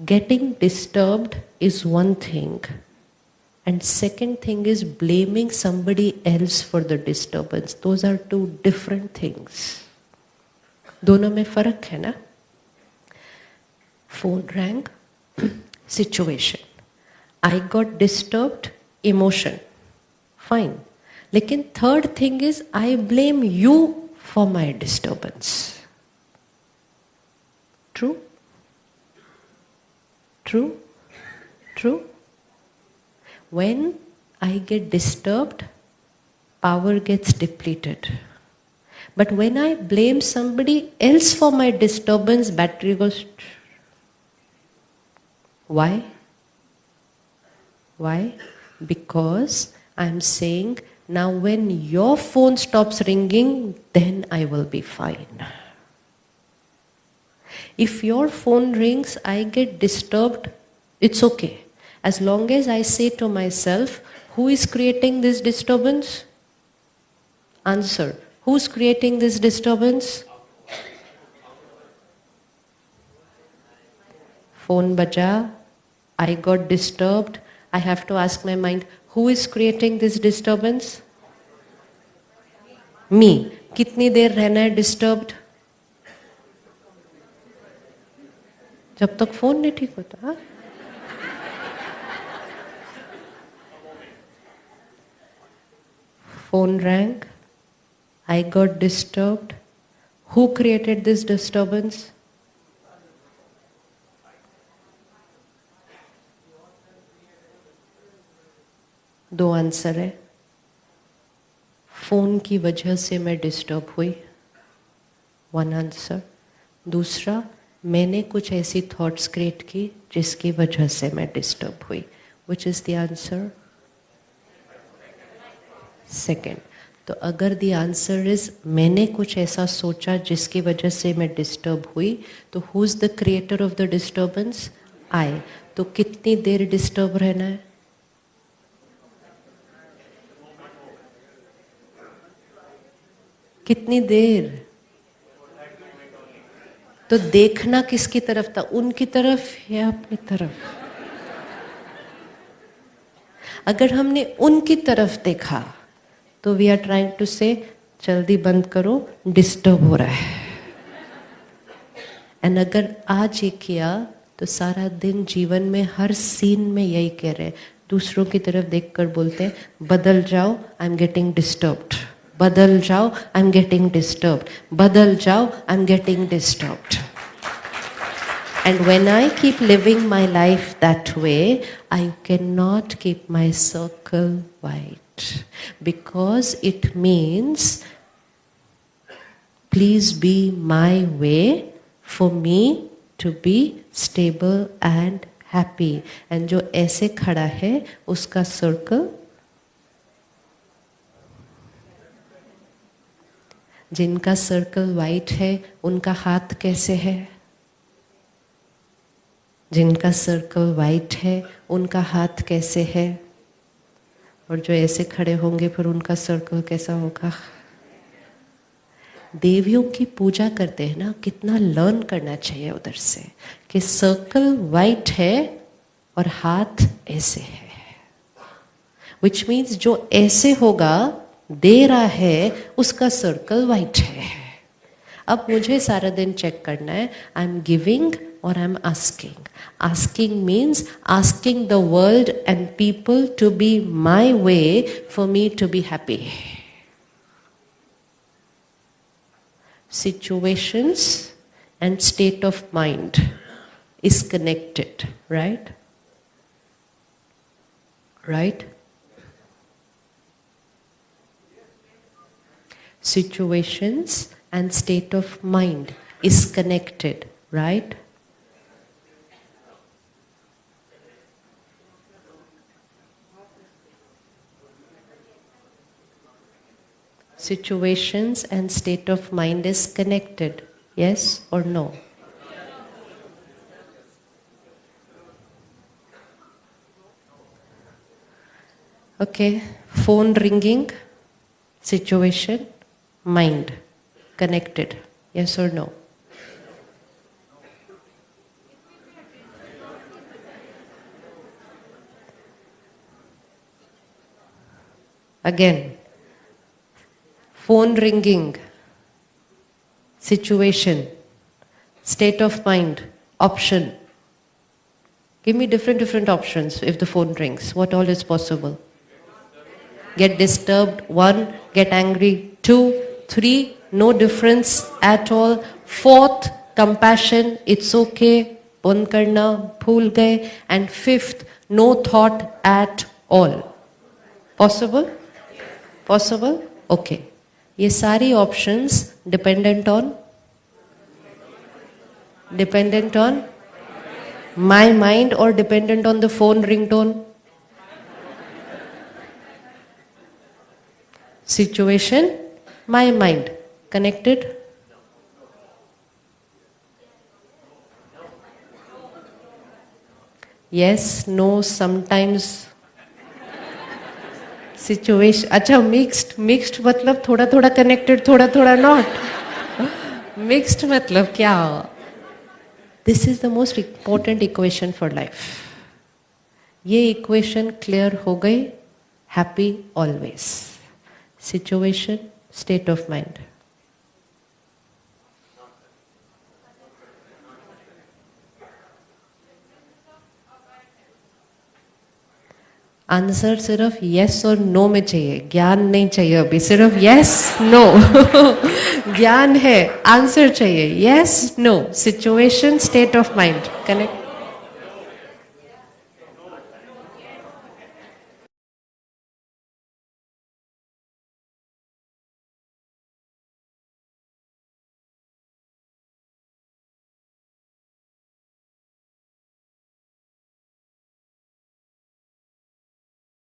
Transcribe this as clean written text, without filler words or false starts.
Getting disturbed is one thing, and second thing is blaming somebody else for the disturbance. Those are two different things. दोनों में फर्क है ना? Phone rang, situation. I got disturbed, emotion. Fine. लेकिन third thing is I blame you for my disturbance. True? True? True? When I get disturbed, power gets depleted. But when I blame somebody else for my disturbance, battery goes. Why? Why? Because I'm saying, now when your phone stops ringing, then I will be fine. If your phone rings, I get disturbed, it's okay. As long as I say to myself, who is creating this disturbance? Answer. Who's creating this disturbance? Phone baja, I got disturbed. I have to ask my mind, who is creating this disturbance? Me. कितनी देर रहना है disturbed? जब तक phone नहीं ठीक होता. Phone rang. I got disturbed. Who created this disturbance? दो answer है. फोन की वजह से मैं डिस्टर्ब हुई, वन आंसर. दूसरा, मैंने कुछ ऐसी थॉट्स क्रिएट की जिसकी वजह से मैं डिस्टर्ब हुई. Which is the answer? Second. तो अगर द आंसर इज मैंने कुछ ऐसा सोचा जिसकी वजह से मैं डिस्टर्ब हुई, तो who is the creator of the disturbance? I. तो कितनी देर डिस्टर्ब रहना है? कितनी देर? तो देखना किसकी तरफ था? उनकी तरफ या अपनी तरफ? अगर हमने उनकी तरफ देखा तो वी आर ट्राइंग टू से जल्दी बंद करो, डिस्टर्ब हो रहा है. एंड अगर आज ये किया तो सारा दिन जीवन में हर सीन में यही कह रहे हैं, दूसरों की तरफ देखकर बोलते हैं, बदल जाओ, आई एम गेटिंग डिस्टर्ब्ड. बदल जाओ, आई एम गेटिंग डिस्टर्ब्ड. बदल जाओ, I am getting disturbed. And when I keep living my life that way, I cannot keep my circle white. Because it means, please be my way for me to be stable and happy. And जो ऐसे खड़ा है, उसका circle, जिनका circle white है, उनका हाथ कैसे है? जिनका सर्कल वाइट है, उनका हाथ कैसे है? और जो ऐसे खड़े होंगे फिर उनका सर्कल कैसा होगा? देवियों की पूजा करते हैं ना, कितना लर्न करना चाहिए उधर से कि सर्कल वाइट है और हाथ ऐसे है. विच मीन्स जो ऐसे होगा, दे रहा है, उसका सर्कल वाइट है. अब मुझे सारा दिन चेक करना है, आई एम गिविंग और I am asking. Asking means asking the world and people to be my way for me to be happy. Situations and state of mind is connected, right? Right? Situations and state of mind is connected, right? Situations and state of mind is connected, yes or no? Okay, phone ringing, situation, mind, connected, yes or no? Again, phone ringing, situation, state of mind, option. Give me different options if the phone rings. What all is possible? Get disturbed, 1, get angry, 2, 3, no difference at all, 4th, compassion, it's okay, band karna, bhool gaye, and 5th, no thought at all. Possible? Possible? Okay. ये सारी options dependent on my mind or dependent on the phone ringtone? Situation, my mind. Connected? Yes, no, sometimes. Situation. अच्छा, mixed मतलब थोड़ा connected, थोड़ा not. Mixed मतलब क्या? This is the most important equation for life. ये equation clear हो गई, happy always. Situation, state of mind. Answer सिर्फ यस और नो में चाहिए, ज्ञान नहीं चाहिए अभी, सिर्फ यस नो ज्ञान है, आंसर चाहिए yes no, situation, state of mind, connect.